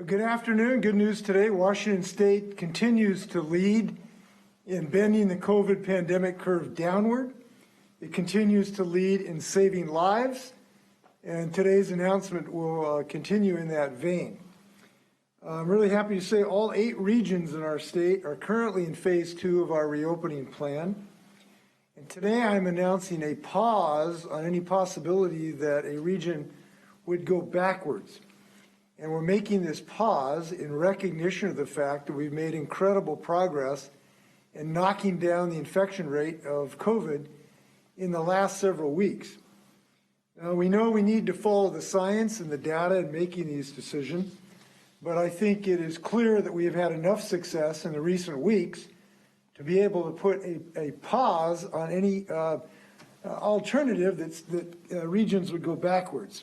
Good afternoon. Good news today. Washington State continues to lead in bending the COVID pandemic curve downward. It continues to lead in saving lives, and today's announcement will continue in that vein. I'm really happy to say all 8 regions in our state are currently in phase 2 of our reopening plan. And today I'm announcing a pause on any possibility that a region would go backwards. And we're making this pause in recognition of the fact that we've made incredible progress in knocking down the infection rate of COVID in the last several weeks. Now, we know we need to follow the science and the data in making these decisions, but I think it is clear that we have had enough success in the recent weeks to be able to put a pause on any alternative that regions would go backwards.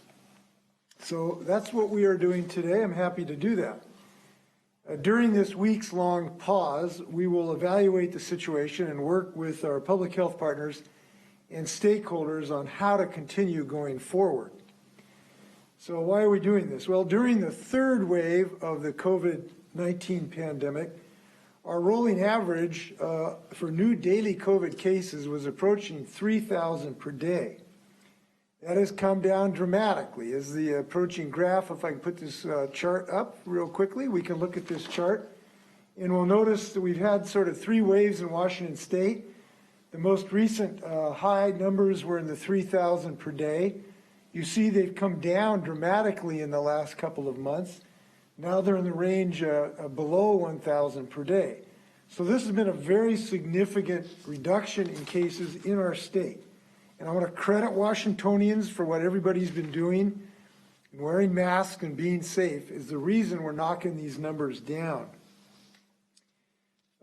So that's what we are doing today. I'm happy to do that. During this weeks-long pause, we will evaluate the situation and work with our public health partners and stakeholders on how to continue going forward. So why are we doing this? Well, during the 3rd wave of the COVID-19 pandemic, our rolling average for new daily COVID cases was approaching 3,000 per day. That has come down dramatically. As the approaching graph, if I can put this chart up real quickly, we can look at this chart, and we'll notice that we've had sort of 3 waves in Washington State. The most recent high numbers were in the 3,000 per day. You see they've come down dramatically in the last couple of months. Now they're in the range below 1,000 per day. So this has been a very significant reduction in cases in our state. And I want to credit Washingtonians for what everybody's been doing. And wearing masks and being safe is the reason we're knocking these numbers down.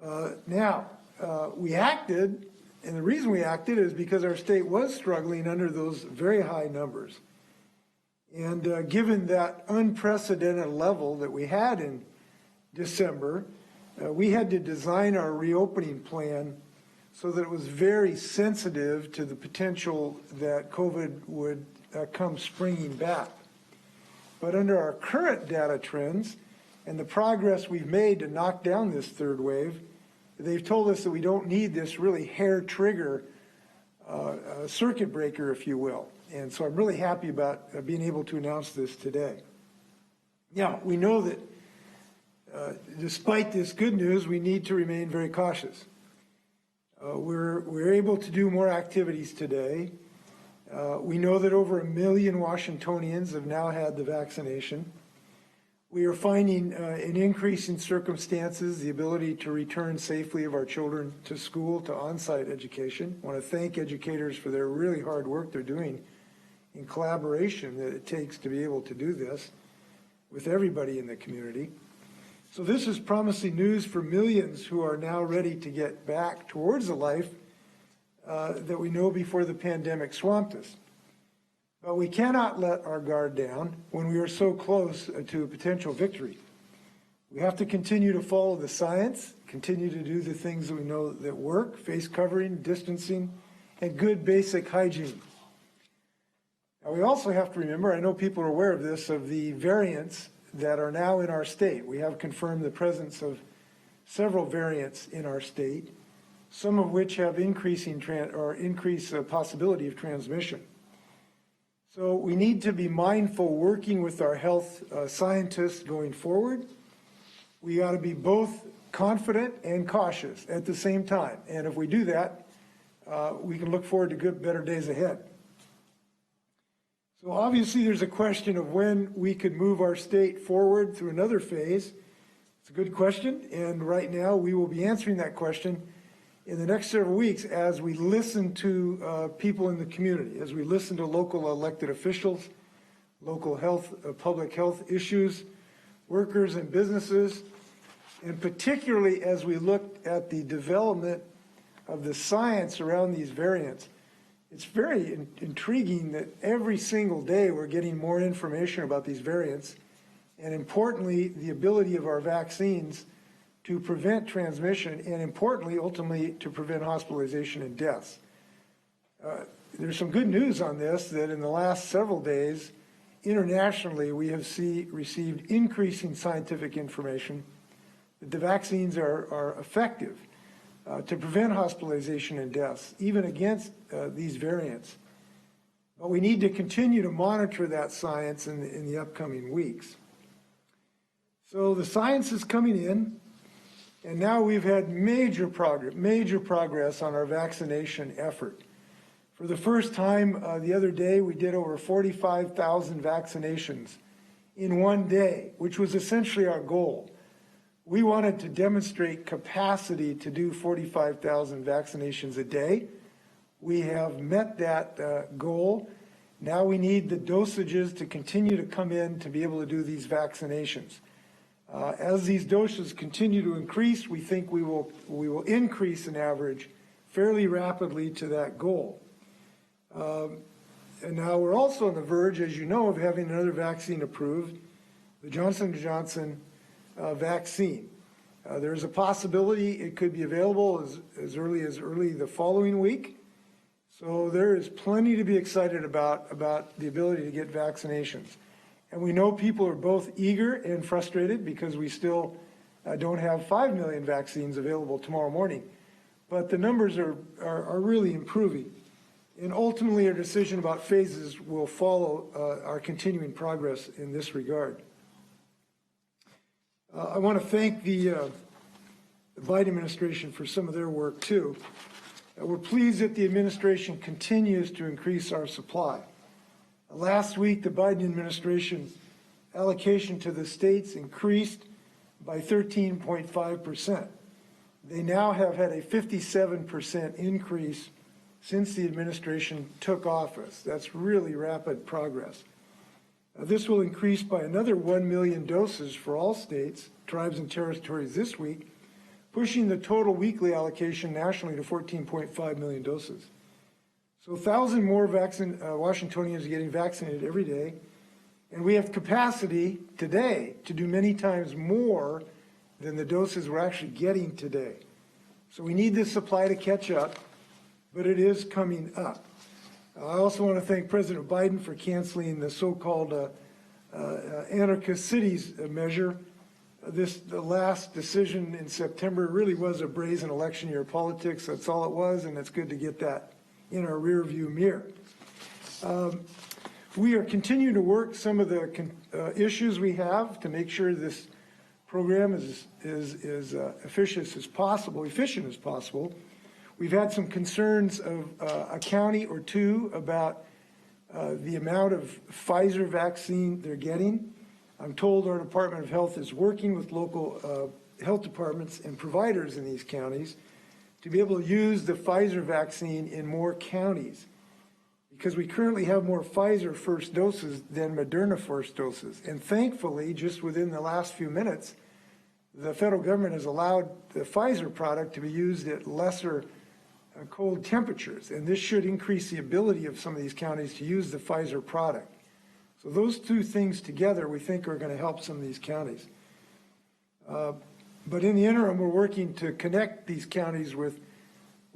We acted, and the reason we acted is because our state was struggling under those very high numbers. And given that unprecedented level that we had in December, we had to design our reopening plan so that it was very sensitive to the potential that COVID would come springing back. But under our current data trends and the progress we've made to knock down this 3rd wave, they've told us that we don't need this really hair trigger circuit breaker, if you will. And so I'm really happy about being able to announce this today. Now, we know that despite this good news, we need to remain very cautious. We're able to do more activities today. We know that over 1 million Washingtonians have now had the vaccination. We are finding an increase in circumstances, the ability to return safely of our children to school, to on-site education. I want to thank educators for their really hard work they're doing in collaboration that it takes to be able to do this with everybody in the community. So this is promising news for millions who are now ready to get back towards the life that we know before the pandemic swamped us. But we cannot let our guard down when we are so close to a potential victory. We have to continue to follow the science, continue to do the things that we know that work, face covering, distancing, and good basic hygiene. Now, we also have to remember, I know people are aware of this, of the variants that are now in our state. We have confirmed the presence of several variants in our state, some of which have increased possibility of transmission. So we need to be mindful working with our health scientists going forward. We ought to be both confident and cautious at the same time. And if we do that, we can look forward to better days ahead. So obviously there's a question of when we could move our state forward through another phase. It's a good question, and right now we will be answering that question in the next several weeks as we listen to people in the community, as we listen to local elected officials, local health, public health issues, workers and businesses, and particularly as we look at the development of the science around these variants. It's very intriguing that every single day we're getting more information about these variants, and importantly, the ability of our vaccines to prevent transmission, and importantly, ultimately, to prevent hospitalization and deaths. There's some good news on this, that in the last several days, internationally, we have received increasing scientific information that the vaccines are effective to prevent hospitalization and deaths, even against these variants. But we need to continue to monitor that science in the upcoming weeks. So the science is coming in, and now we've had major progress on our vaccination effort. For the first time the other day, we did over 45,000 vaccinations in one day, which was essentially our goal. We wanted to demonstrate capacity to do 45,000 vaccinations a day. We have met that goal. Now we need the dosages to continue to come in to be able to do these vaccinations. As these doses continue to increase, we think we will increase an average fairly rapidly to that goal. And now we're also on the verge, as you know, of having another vaccine approved, the Johnson & Johnson vaccine. There's a possibility it could be available as early the following week. So there is plenty to be excited about the ability to get vaccinations. And we know people are both eager and frustrated because we still don't have 5 million vaccines available tomorrow morning. But the numbers are really improving. And ultimately, our decision about phases will follow our continuing progress in this regard. I want to thank the Biden administration for some of their work, too. We're pleased that the administration continues to increase our supply. Last week, the Biden administration allocation to the states increased by 13.5%. They now have had a 57% increase since the administration took office. That's really rapid progress. This will increase by another 1 million doses for all states, tribes, and territories this week, pushing the total weekly allocation nationally to 14.5 million doses. So 1,000 more Washingtonians are getting vaccinated every day, and we have capacity today to do many times more than the doses we're actually getting today. So we need this supply to catch up, but it is coming up. I also want to thank President Biden for canceling the so-called anarchist cities measure. The last decision in September really was a brazen election year politics. That's all it was, and it's good to get that in our rearview mirror. We are continuing to work some of the issues we have to make sure this program is efficient as possible. We've had some concerns of a county or two about the amount of Pfizer vaccine they're getting. I'm told our Department of Health is working with local health departments and providers in these counties to be able to use the Pfizer vaccine in more counties, because we currently have more Pfizer first doses than Moderna first doses. And thankfully, just within the last few minutes, the federal government has allowed the Pfizer product to be used at lesser cold temperatures, and this should increase the ability of some of these counties to use the Pfizer product. So those two things together, we think, are going to help some of these counties. But in the interim, we're working to connect these counties with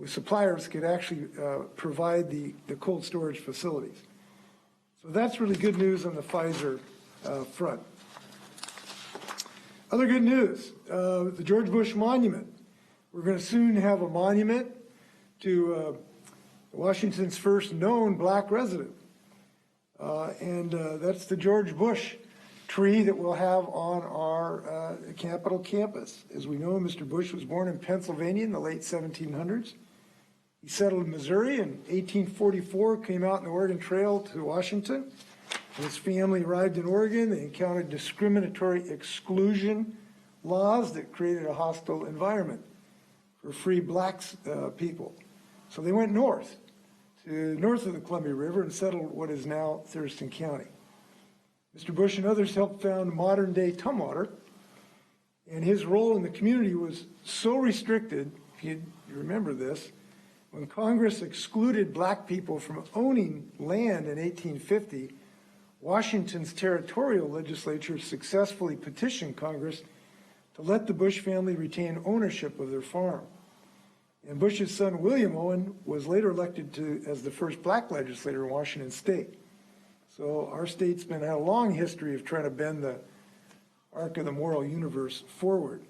suppliers that could actually provide the cold storage facilities. So that's really good news on the Pfizer front. Other good news, the George Bush Monument. We're going to soon have a monument to Washington's first known black resident. And that's the George Bush tree that we'll have on our Capitol campus. As we know, Mr. Bush was born in Pennsylvania in the late 1700s. He settled in Missouri in 1844, came out on the Oregon Trail to Washington. When his family arrived in Oregon, they encountered discriminatory exclusion laws that created a hostile environment for free black people. So they went north of the Columbia River and settled what is now Thurston County. Mr. Bush and others helped found modern-day Tumwater, and his role in the community was so restricted, if you remember this, when Congress excluded black people from owning land in 1850, Washington's territorial legislature successfully petitioned Congress to let the Bush family retain ownership of their farm. And Bush's son, William Owen, was later elected as the first black legislator in Washington state. So our state's had a long history of trying to bend the arc of the moral universe forward.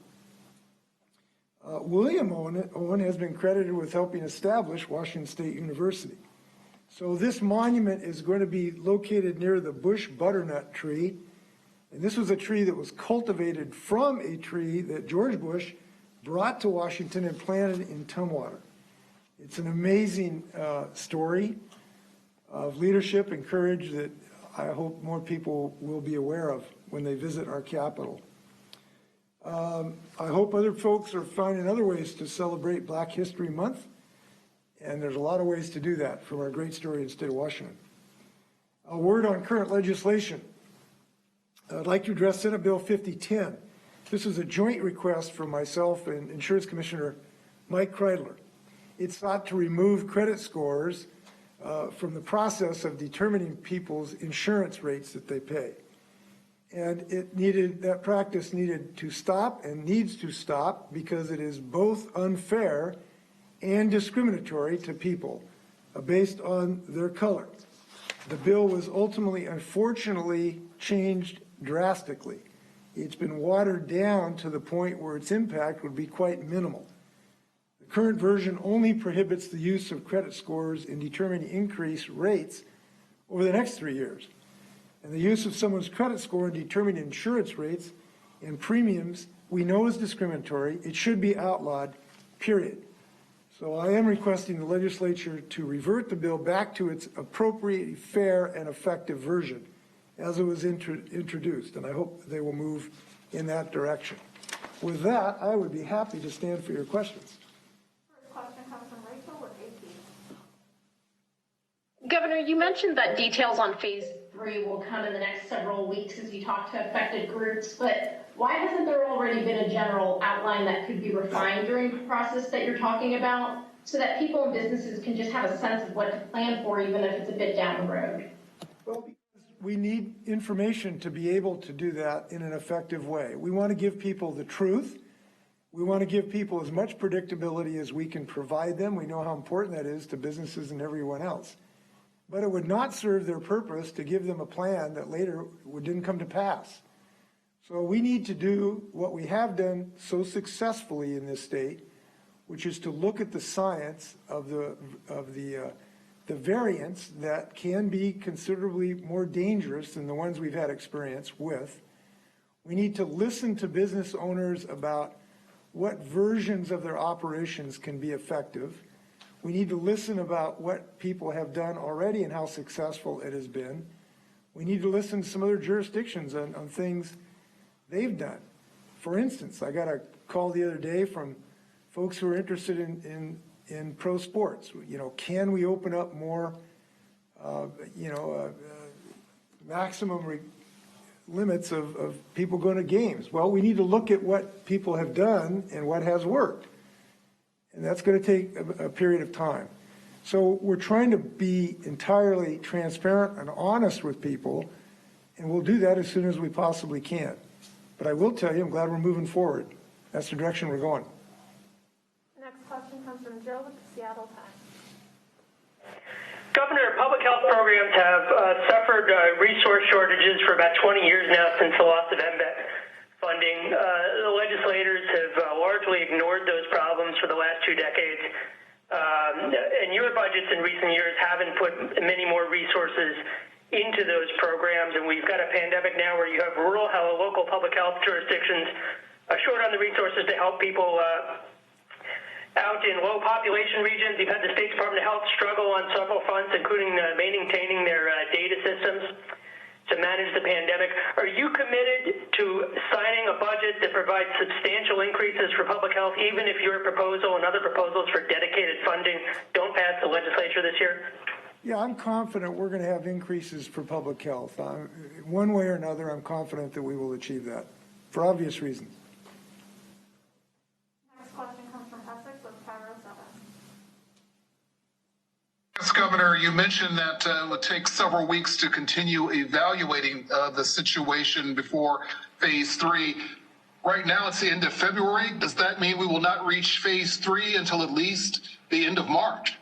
William Owen has been credited with helping establish Washington State University. So this monument is going to be located near the Bush butternut tree. And this was a tree that was cultivated from a tree that George Bush brought to Washington and planted in Tumwater. It's an amazing story of leadership and courage that I hope more people will be aware of when they visit our capital. I hope other folks are finding other ways to celebrate Black History Month, and there's a lot of ways to do that from our great story in the state of Washington. A word on current legislation. I'd like to address Senate Bill 5010. This is a joint request from myself and Insurance Commissioner Mike Kreidler. It sought to remove credit scores from the process of determining people's insurance rates that they pay. And that practice needed to stop and needs to stop because it is both unfair and discriminatory to people based on their color. The bill was ultimately, unfortunately, changed drastically. It's been watered down to the point where its impact would be quite minimal. The current version only prohibits the use of credit scores in determining increased rates over the next 3 years. And the use of someone's credit score in determining insurance rates and premiums we know is discriminatory. It should be outlawed, period. So I am requesting the legislature to revert the bill back to its appropriate, fair, and effective version as it was introduced, and I hope they will move in that direction. With that, I would be happy to stand for your questions. First question comes from Rachel with AP. Governor, you mentioned that details on phase 3 will come in the next several weeks as you talk to affected groups, but why hasn't there already been a general outline that could be refined during the process that you're talking about so that people and businesses can just have a sense of what to plan for, even if it's a bit down the road? Well, because we need information to be able to do that in an effective way. We want to give people the truth. We want to give people as much predictability as we can provide them. We know how important that is to businesses and everyone else. But it would not serve their purpose to give them a plan that later didn't come to pass. So we need to do what we have done so successfully in this state, which is to look at the science of the variants that can be considerably more dangerous than the ones we've had experience with. We need to listen to business owners about what versions of their operations can be effective. We need to listen about what people have done already and how successful it has been. We need to listen to some other jurisdictions on things they've done. For instance, I got a call the other day from folks who are interested in pro sports. You know, can we open up more, maximum limits of people going to games? Well, we need to look at what people have done and what has worked. And that's going to take a period of time. So we're trying to be entirely transparent and honest with people, and we'll do that as soon as we possibly can. But I will tell you, I'm glad we're moving forward. That's the direction we're going. Next question comes from Joe with the Seattle Times. Governor, public health programs have suffered resource shortages for about 20 years now since the loss of MBET funding. The legislators have largely ignored those problems for the last 2 decades. And your budgets in recent years haven't put many more resources into those programs. And we've got a pandemic now where you have local public health jurisdictions short on the resources to help people out in low population regions. You've had the State Department of Health struggle on several fronts, including maintaining their data systems to manage the pandemic. Are you committed to signing a budget that provides substantial increases for public health, even if your proposal and other proposals for dedicated funding don't pass the legislature this year? Yeah, I'm confident we're going to have increases for public health. One way or another, I'm confident that we will achieve that for obvious reasons. Next question comes from Essex with Cairo 7. Yes, Governor, you mentioned that it would take several weeks to continue evaluating the situation before phase 3. Right now, it's the end of February. Does that mean we will not reach phase 3 until at least the end of March?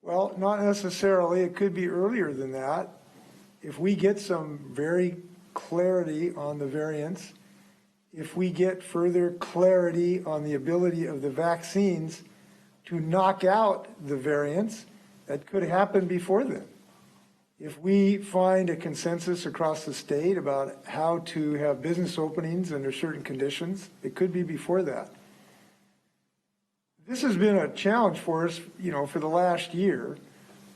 Well, not necessarily. It could be earlier than that. If we get some very clarity on the variants, if we get further clarity on the ability of the vaccines to knock out the variants, that could happen before then. If we find a consensus across the state about how to have business openings under certain conditions, it could be before that. This has been a challenge for us, for the last year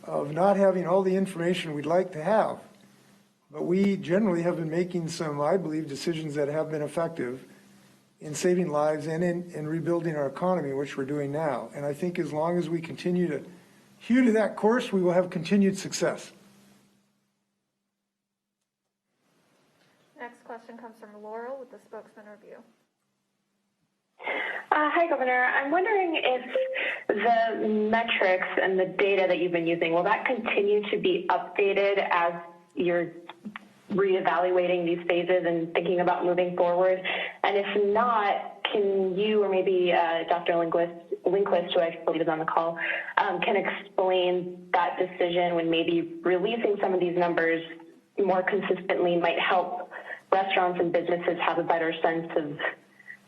of not having all the information we'd like to have. But we generally have been making some, I believe, decisions that have been effective in saving lives and in rebuilding our economy, which we're doing now. And I think as long as we continue to hew to that course, we will have continued success. Next question comes from Laurel with the Spokesman Review. Hi, Governor. I'm wondering if the metrics and the data that you've been using, will that continue to be updated as you're reevaluating these phases and thinking about moving forward? And if not, can you or maybe Dr. Lindquist, who I believe is on the call, can explain that decision when maybe releasing some of these numbers more consistently might help restaurants and businesses have a better sense of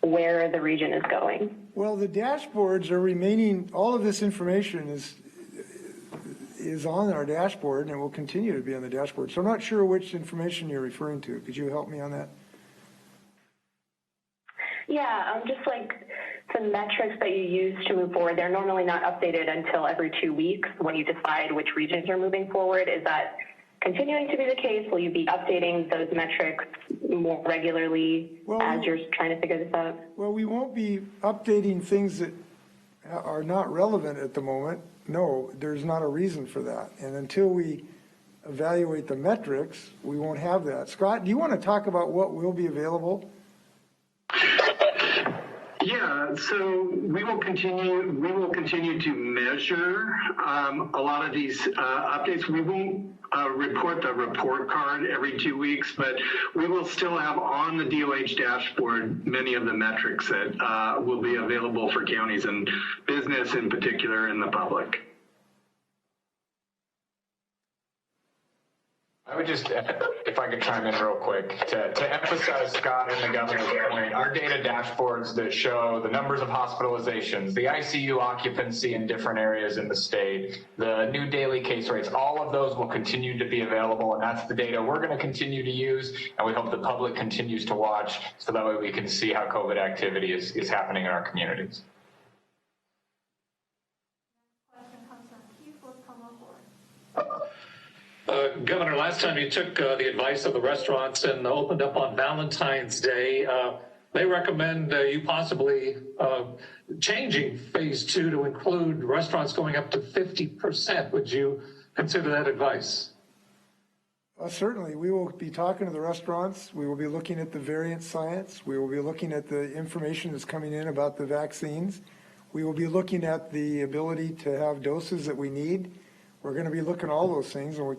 where the region is going? Well, the dashboards are remaining, all of this information is on our dashboard and will continue to be on the dashboard. So I'm not sure which information you're referring to. Could you help me on that? Yeah, just like the metrics that you use to move forward, they're normally not updated until every 2 weeks when you decide which regions are moving forward. Is that continuing to be the case? Will you be updating those metrics more regularly as you're trying to figure this out? Well, we won't be updating things that are not relevant at the moment. No, there's not a reason for that. And until we evaluate the metrics, we won't have that. Scott, do you want to talk about what will be available? Yeah, so we will continue to measure a lot of these updates. We won't report the report card every 2 weeks, but we will still have on the DOH dashboard many of the metrics that will be available for counties and business in particular and the public. I would just, if I could chime in real quick, to emphasize Scott and the governor's point, our data dashboards that show the numbers of hospitalizations, the ICU occupancy in different areas in the state, the new daily case rates, all of those will continue to be available, and that's the data we're going to continue to use, and we hope the public continues to watch so that way we can see how COVID activity is happening in our communities. Question comes from Keith with Como Board. Governor, last time you took the advice of the restaurants and opened up on Valentine's Day, they recommend you possibly changing phase 2 to include restaurants going up to 50%. Would you consider that advice? Certainly. We will be talking to the restaurants. We will be looking at the variant science. We will be looking at the information that's coming in about the vaccines. We will be looking at the ability to have doses that we need. We're going to be looking at all those things, and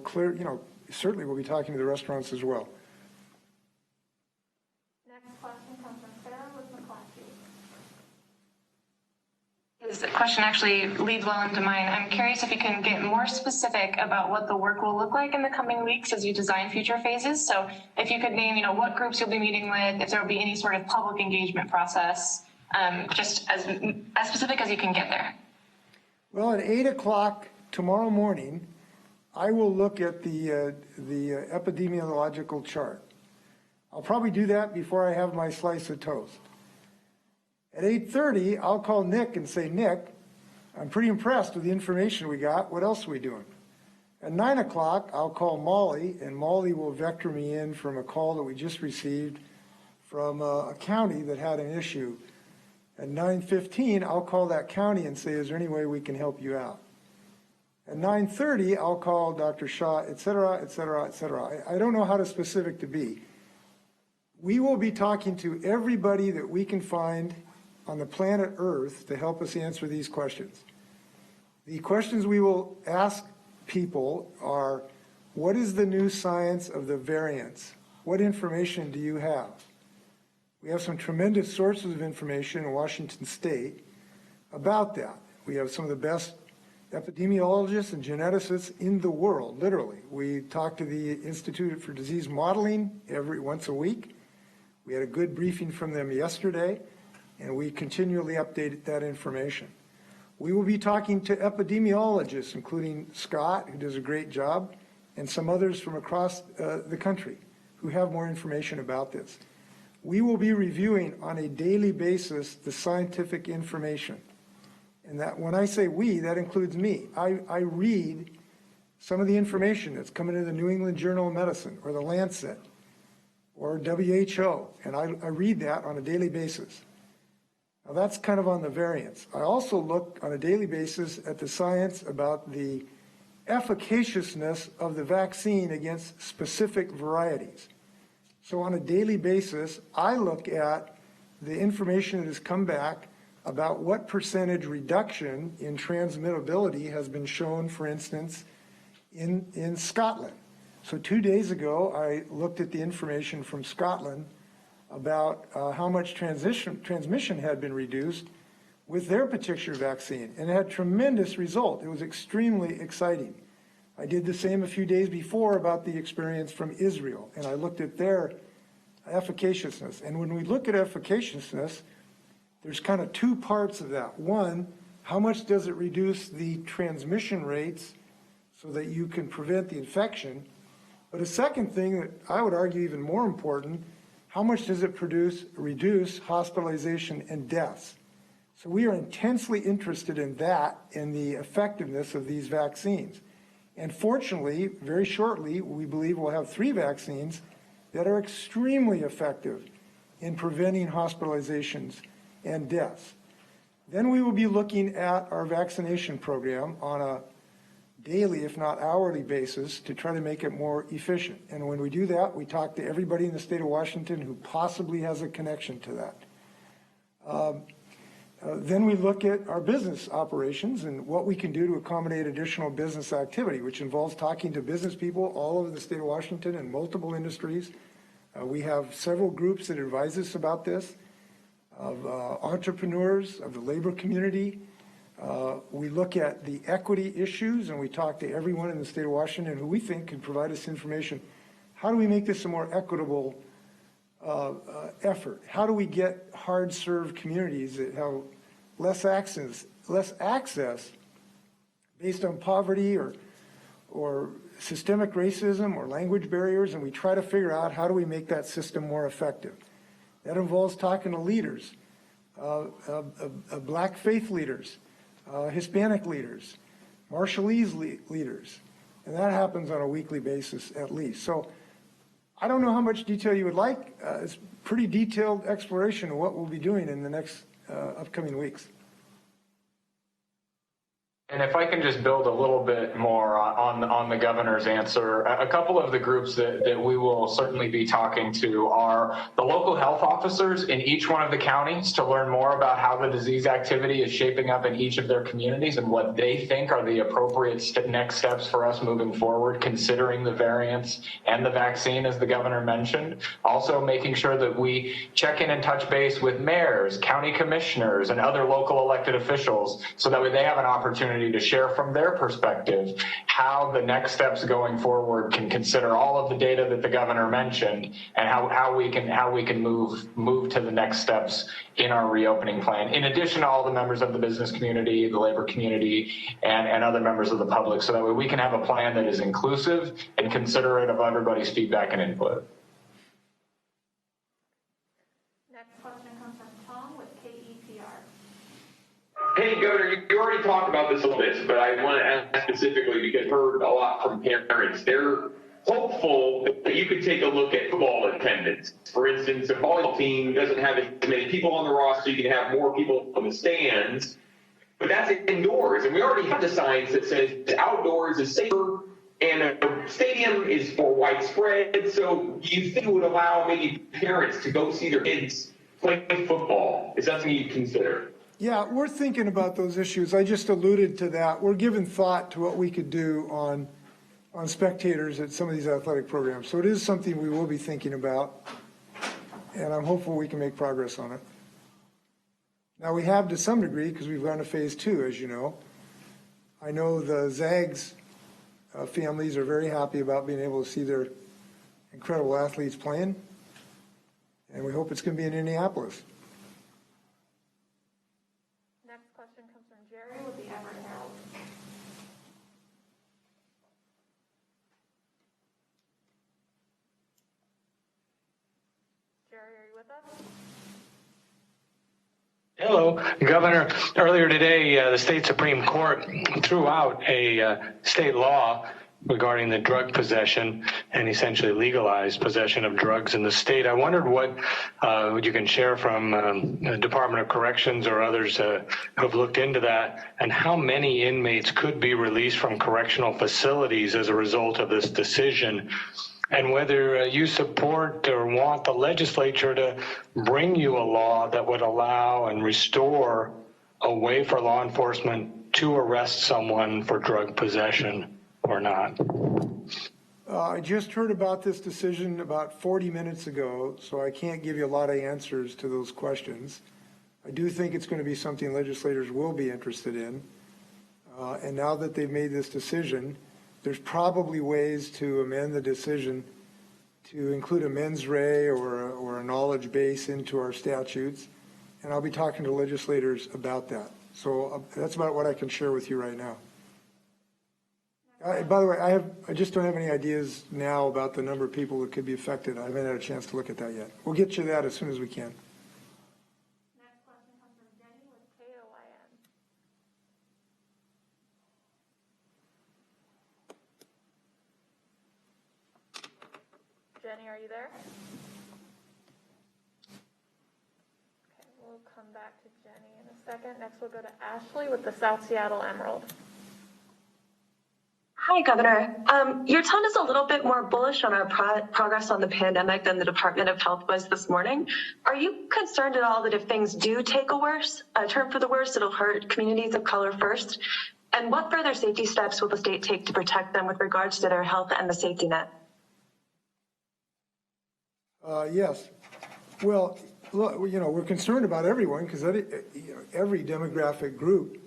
certainly we'll be talking to the restaurants as well. Next question comes from Sarah with McClatchy. This question actually leads well into mine. I'm curious if you can get more specific about what the work will look like in the coming weeks as you design future phases. So if you could name, what groups you'll be meeting with, if there will be any sort of public engagement process, just as specific as you can get there. Well, at 8 o'clock tomorrow morning, I will look at the epidemiological chart. I'll probably do that before I have my slice of toast. At 8:30, I'll call Nick and say, Nick, I'm pretty impressed with the information we got. What else are we doing? At 9 o'clock, I'll call Molly, and Molly will vector me in from a call that we just received from a county that had an issue. At 9:15, I'll call that county and say, is there any way we can help you out? At 9:30, I'll call Dr. Shaw, et cetera, et cetera, et cetera. I don't know how specific to be. We will be talking to everybody that we can find on the planet Earth to help us answer these questions. The questions we will ask people are, what is the new science of the variants? What information do you have? We have some tremendous sources of information in Washington State about that. We have some of the best epidemiologists and geneticists in the world, literally. We talk to the Institute for Disease Modeling once a week. We had a good briefing from them yesterday, and we continually update that information. We will be talking to epidemiologists, including Scott, who does a great job, and some others from across the country who have more information about this. We will be reviewing on a daily basis the scientific information. And that when I say we, that includes me. I read some of the information that's coming in the New England Journal of Medicine or the Lancet or WHO, and I read that on a daily basis. Now that's kind of on the variants. I also look on a daily basis at the science about the efficaciousness of the vaccine against specific varieties. So on a daily basis, I look at the information that has come back about what percentage reduction in transmittability has been shown, for instance, in Scotland. So 2 days ago, I looked at the information from Scotland about how much transmission had been reduced with their particular vaccine, and it had tremendous result. It was extremely exciting. I did the same a few days before about the experience from Israel, and I looked at their efficaciousness. And when we look at efficaciousness, there's kind of two parts of that. One, how much does it reduce the transmission rates so that you can prevent the infection? But a second thing that I would argue even more important, how much does it reduce hospitalization and deaths? So we are intensely interested in that and the effectiveness of these vaccines. And fortunately, very shortly, we believe we'll have 3 vaccines that are extremely effective in preventing hospitalizations and deaths. Then we will be looking at our vaccination program on a daily, if not hourly basis to try to make it more efficient. And when we do that, we talk to everybody in the state of Washington who possibly has a connection to that. Then we look at our business operations and what we can do to accommodate additional business activity, which involves talking to business people all over the state of Washington in multiple industries. We have several groups that advise us about this, of entrepreneurs, of the labor community. We look at the equity issues, and we talk to everyone in the state of Washington who we think can provide us information. How do we make this a more equitable effort? How do we get hard-served communities that have less access based on poverty or systemic racism or language barriers, and we try to figure out how do we make that system more effective. That involves talking to leaders, black faith leaders, Hispanic leaders, Marshallese leaders, and that happens on a weekly basis at least. So I don't know how much detail you would like. It's pretty detailed exploration of what we'll be doing in the next upcoming weeks. And if I can just build a little bit more on the governor's answer, a couple of the groups that we will certainly be talking to are the local health officers in each one of the counties to learn more about how the disease activity is shaping up in each of their communities and what they think are the appropriate next steps for us moving forward, considering the variants and the vaccine, as the governor mentioned. Also making sure that we check in and touch base with mayors, county commissioners, and other local elected officials so that they have an opportunity to share from their perspective how the next steps going forward can consider all of the data that the governor mentioned and how we can move to the next steps in our reopening plan, in addition to all the members of the business community, the labor community, and other members of the public, so that way we can have a plan that is inclusive and considerate of everybody's feedback and input. Next question comes from Tom with KEPR. Hey, Governor, you already talked about this a little bit, but I want to ask specifically because I've heard a lot from parents. They're hopeful that you could take a look at football attendance. For instance, a volleyball team doesn't have as many people on the roster, you can have more people in the stands, but that's indoors. And we already have the science that says outdoors is safer and a stadium is for widespread. So do you think it would allow maybe parents to go see their kids play football? Is that something you'd consider? Yeah, we're thinking about those issues. I just alluded to that. We're giving thought to what we could do on spectators at some of these athletic programs. So it is something we will be thinking about, and I'm hopeful we can make progress on it. Now we have to some degree, because we've gone to phase 2, as you know. I know the Zags families are very happy about being able to see their incredible athletes playing, and we hope it's going to be in Indianapolis. Next question comes from Jerry with the Everett Herald. Jerry, are you with us? Hello, Governor. Earlier today, the state Supreme Court threw out a state law regarding the drug possession and essentially legalized possession of drugs in the state. I wondered what you can share from the Department of Corrections or others who have looked into that, and how many inmates could be released from correctional facilities as a result of this decision, and whether you support or want the legislature to bring you a law that would allow and restore a way for law enforcement to arrest someone for drug possession or not. I just heard about this decision about 40 minutes ago, so I can't give you a lot of answers to those questions. I do think it's going to be something legislators will be interested in. And now that they've made this decision, there's probably ways to amend the decision to include a mens rea or a knowledge base into our statutes. And I'll be talking to legislators about that. So that's about what I can share with you right now. By the way, I just don't have any ideas now about the number of people that could be affected. I haven't had a chance to look at that yet. We'll get you that as soon as we can. Next question comes from Jenny with KOIN. Jenny, are you there? Okay, we'll come back to Jenny in a second. Next, we'll go to Ashley with the South Seattle Emerald. Hi, Governor. Your tone is a little bit more bullish on our progress on the pandemic than the Department of Health was this morning. Are you concerned at all that if things do take a turn for the worse, it'll hurt communities of color first? And what further safety steps will the state take to protect them with regards to their health and the safety net? Yes. Well, look, we're concerned about everyone because every demographic group,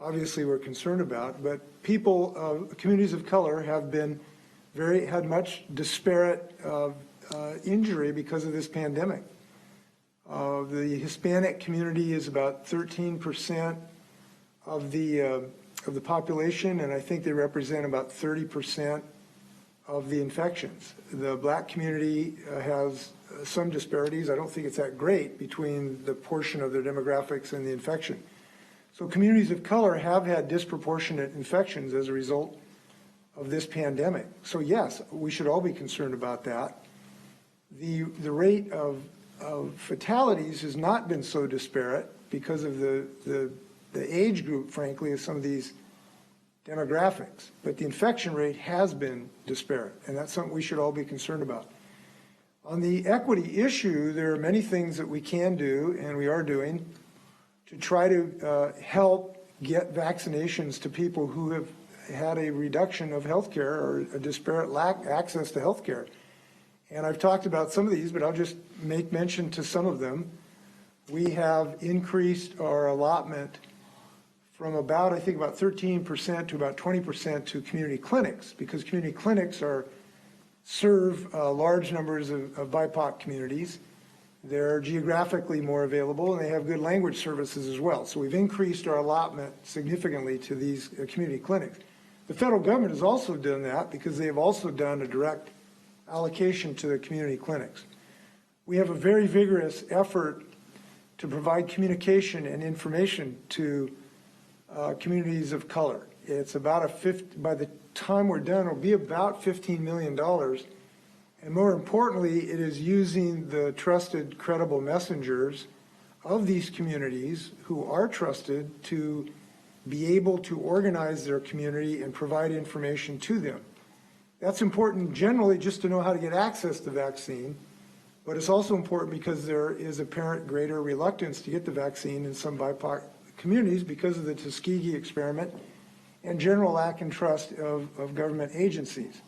obviously, we're concerned about, but people, communities of color have been had much disparate injury because of this pandemic. The Hispanic community is about 13% of the population, and I think they represent about 30% of the infections. The Black community has some disparities. I don't think it's that great between the portion of their demographics and the infection. So communities of color have had disproportionate infections as a result of this pandemic. So yes, we should all be concerned about that. The rate of fatalities has not been so disparate because of the age group, frankly, of some of these demographics. But the infection rate has been disparate, and that's something we should all be concerned about. On the equity issue, there are many things that we can do, and we are doing, to try to help get vaccinations to people who have had a reduction of health care or a disparate lack access to health care. And I've talked about some of these, but I'll just make mention to some of them. We have increased our allotment from about 13% to about 20% to community clinics, because community clinics serve large numbers of BIPOC communities. They're geographically more available, and they have good language services as well. So we've increased our allotment significantly to these community clinics. The federal government has also done that because they have also done a direct allocation to the community clinics. We have a very vigorous effort to provide communication and information to communities of color. It's about by the time we're done, it'll be about $15 million. And more importantly, it is using the trusted, credible messengers of these communities who are trusted to be able to organize their community and provide information to them. That's important generally just to know how to get access to the vaccine, but it's also important because there is apparent greater reluctance to get the vaccine in some BIPOC communities because of the Tuskegee experiment and general lack in trust of government agencies.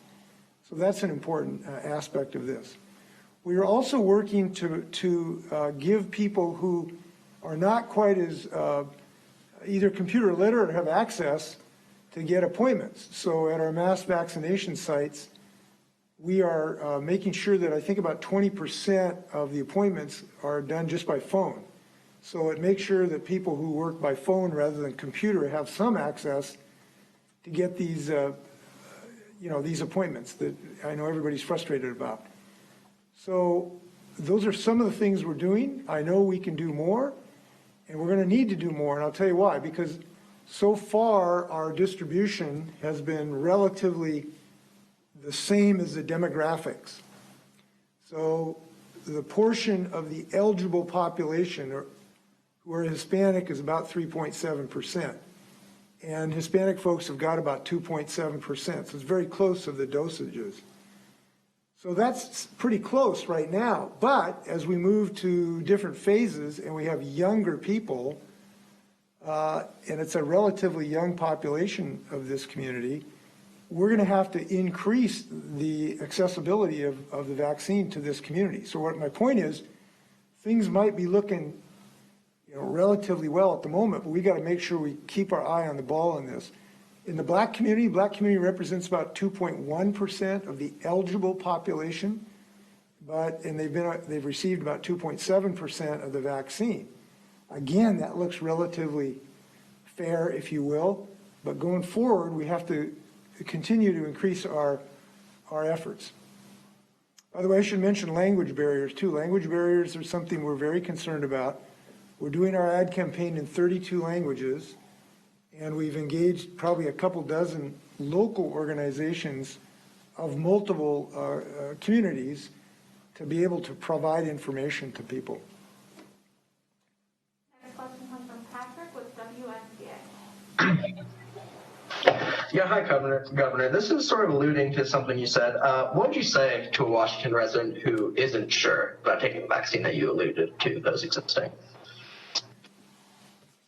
So that's an important aspect of this. We are also working to give people who are not quite as either computer literate or have access to get appointments. So at our mass vaccination sites, we are making sure that I think about 20% of the appointments are done just by phone. So it makes sure that people who work by phone rather than computer have some access to get these, these appointments that I know everybody's frustrated about. So those are some of the things we're doing. I know we can do more, and we're going to need to do more, and I'll tell you why. Because so far, our distribution has been relatively the same as the demographics. So the portion of the eligible population who are Hispanic is about 3.7%. And Hispanic folks have got about 2.7%. So it's very close of the dosages. So that's pretty close right now. But as we move to different phases and we have younger people, and it's a relatively young population of this community, we're going to have to increase the accessibility of the vaccine to this community. So what my point is, things might be looking relatively well at the moment, but we got to make sure we keep our eye on the ball in this. In the black community represents about 2.1% of the eligible population, and they've received about 2.7% of the vaccine. Again, that looks relatively fair, if you will, but going forward, we have to continue to increase our efforts. By the way, I should mention language barriers too. Language barriers are something we're very concerned about. We're doing our ad campaign in 32 languages, and we've engaged probably a couple dozen local organizations of multiple communities to be able to provide information to people. Next question comes from Patrick with WNBA. Yeah, hi, Governor. This is sort of alluding to something you said. What would you say to a Washington resident who isn't sure about taking the vaccine that you alluded to, those existing?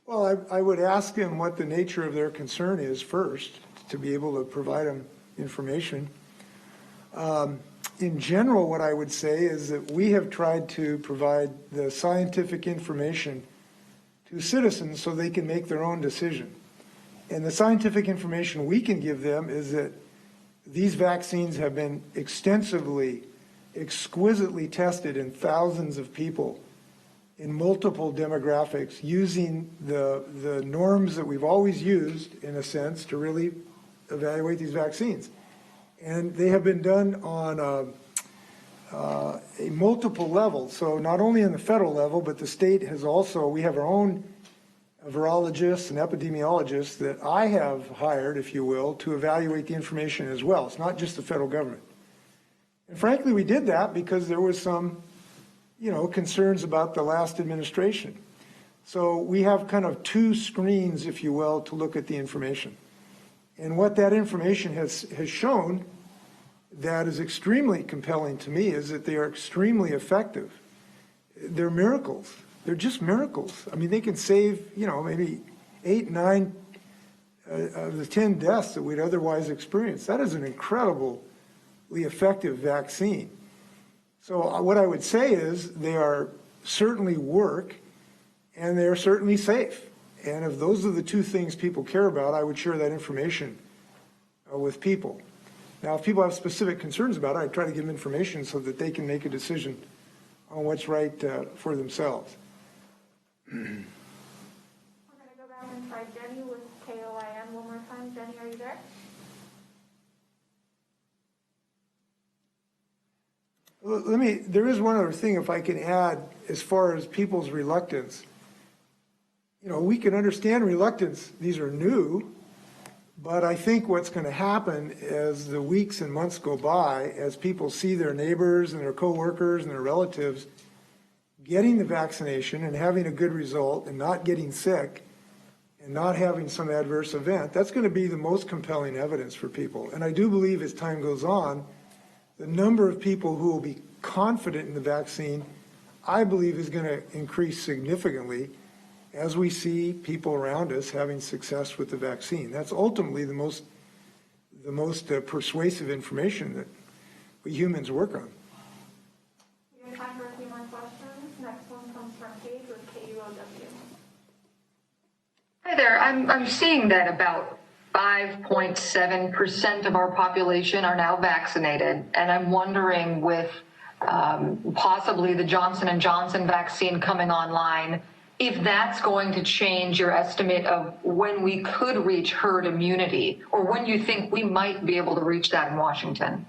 Well, I would ask them what the nature of their concern is first, to be able to provide them information. In general, what I would say is that we have tried to provide the scientific information to citizens so they can make their own decision. And the scientific information we can give them is that these vaccines have been extensively, exquisitely tested in thousands of people in multiple demographics using the norms that we've always used, in a sense, to really evaluate these vaccines. And they have been done on a multiple level. So not only on the federal level, but the state has also, we have our own virologists and epidemiologists that I have hired, if you will, to evaluate the information as well. It's not just the federal government. And frankly, we did that because there was some, concerns about the last administration. So we have kind of two screens, if you will, to look at the information. And what that information has shown that is extremely compelling to me is that they are extremely effective. They're miracles. They're just miracles. I mean, they can save, maybe 8, 9 of the 10 deaths that we'd otherwise experience. That is an incredibly effective vaccine. So what I would say is they are certainly work and they're certainly safe. And if those are the two things people care about, I would share that information with people. Now, if people have specific concerns about it, I try to give them information so that they can make a decision on what's right for themselves. We're going to go back and try Jenny with KOIN one more time. Jenny, are you there? There is one other thing, if I can add, as far as people's reluctance. We can understand reluctance. These are new, but I think what's going to happen as the weeks and months go by, as people see their neighbors and their coworkers and their relatives getting the vaccination and having a good result and not getting sick and not having some adverse event, that's going to be the most compelling evidence for people. And I do believe as time goes on, the number of people who will be confident in the vaccine, I believe, is going to increase significantly as we see people around us having success with the vaccine. That's ultimately the most persuasive information that we humans work on. We have time for a few more questions. Next one comes from Paige with KUOW. Hi there. I'm seeing that about 95.7% of our population are now vaccinated. And I'm wondering with possibly the Johnson & Johnson vaccine coming online, if that's going to change your estimate of when we could reach herd immunity, or when you think we might be able to reach that in Washington.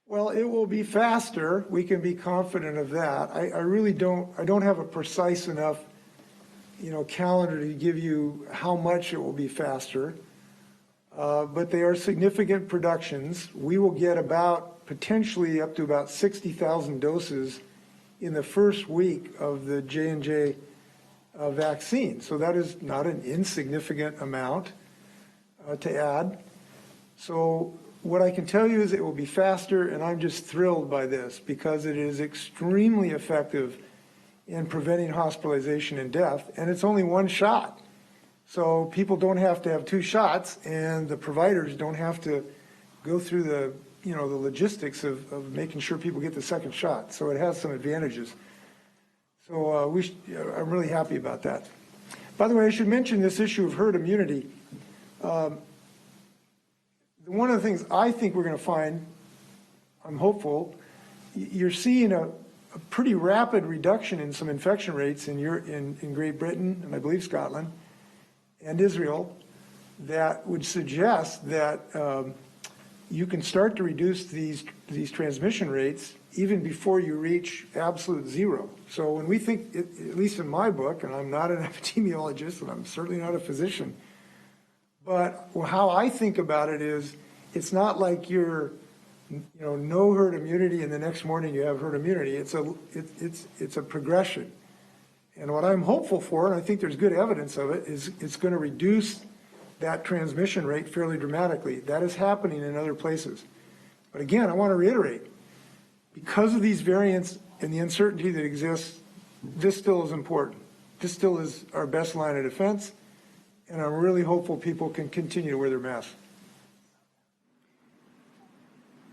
Well, it will be faster. We can be confident of that. I really don't have a precise enough, calendar to give you how much it will be faster. But they are significant productions. We will get potentially up to about 60,000 doses in the first week of the J&J vaccine. So that is not an insignificant amount to add. So what I can tell you is it will be faster, and I'm just thrilled by this because it is extremely effective in preventing hospitalization and death, and it's only one shot. So people don't have to have two shots, and the providers don't have to go through the logistics of making sure people get the second shot. So it has some advantages. So I'm really happy about that. By the way, I should mention this issue of herd immunity. One of the things I think we're going to find, I'm hopeful, you're seeing a pretty rapid reduction in some infection rates in Great Britain, and I believe Scotland, and Israel, that would suggest that you can start to reduce these transmission rates even before you reach absolute zero. So when we think, at least in my book, and I'm not an epidemiologist and I'm certainly not a physician, but how I think about it is, it's not like you're, no herd immunity and the next morning you have herd immunity. It's a progression. And what I'm hopeful for, and I think there's good evidence of it, is it's going to reduce that transmission rate fairly dramatically. That is happening in other places. But again, I want to reiterate, because of these variants and the uncertainty that exists, this still is important. This still is our best line of defense, and I'm really hopeful people can continue to wear their masks.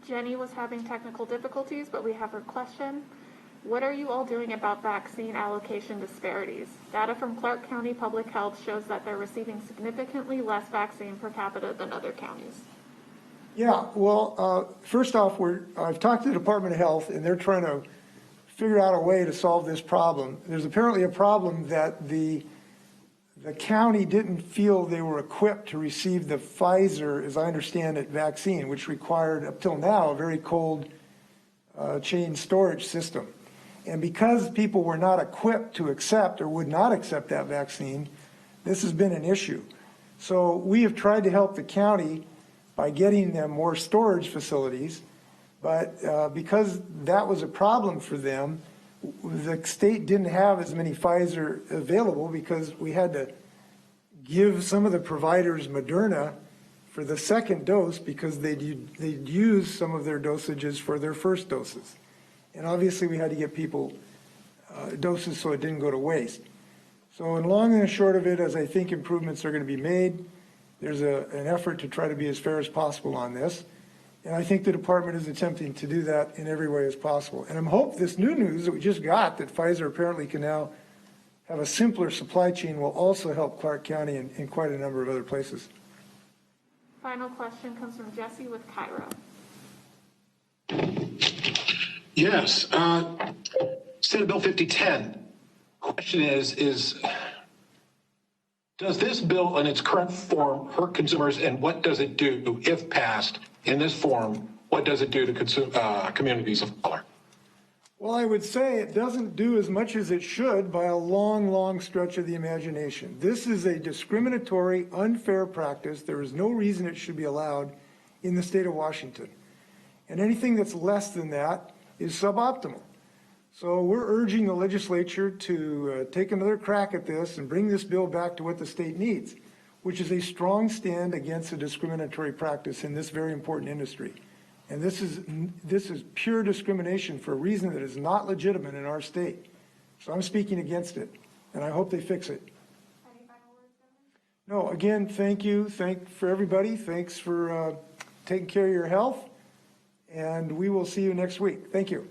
Jenny was having technical difficulties, but we have her question. What are you all doing about vaccine allocation disparities? Data from Clark County Public Health shows that they're receiving significantly less vaccine per capita than other counties. Yeah, well, first off, I've talked to the Department of Health, and they're trying to figure out a way to solve this problem. There's apparently a problem that the county didn't feel they were equipped to receive the Pfizer, as I understand it, vaccine, which required, up till now, a very cold chain storage system. And because people were not equipped to accept or would not accept that vaccine, this has been an issue. So we have tried to help the county by getting them more storage facilities, but because that was a problem for them, the state didn't have as many Pfizer available because we had to give some of the providers Moderna for the second dose because they'd use some of their dosages for their first doses. And obviously we had to get people doses so it didn't go to waste. So in long and short of it, as I think improvements are going to be made, there's an effort to try to be as fair as possible on this. And I think the department is attempting to do that in every way as possible. And I'm hoping this new news that we just got, that Pfizer apparently can now have a simpler supply chain, will also help Clark County and quite a number of other places. Final question comes from Jesse with Cairo. Yes, Senate Bill 5010. Question is does this bill in its current form hurt consumers, and what does it do, if passed in this form, what does it do to communities of color? Well, I would say it doesn't do as much as it should by a long, long stretch of the imagination. This is a discriminatory, unfair practice. There is no reason it should be allowed in the state of Washington. And anything that's less than that is suboptimal. So we're urging the legislature to take another crack at this and bring this bill back to what the state needs, which is a strong stand against a discriminatory practice in this very important industry. And this is pure discrimination for a reason that is not legitimate in our state. So I'm speaking against it, and I hope they fix it. Any final words, Governor? No, again, thank you. For everybody. Thanks for taking care of your health. And we will see you next week. Thank you.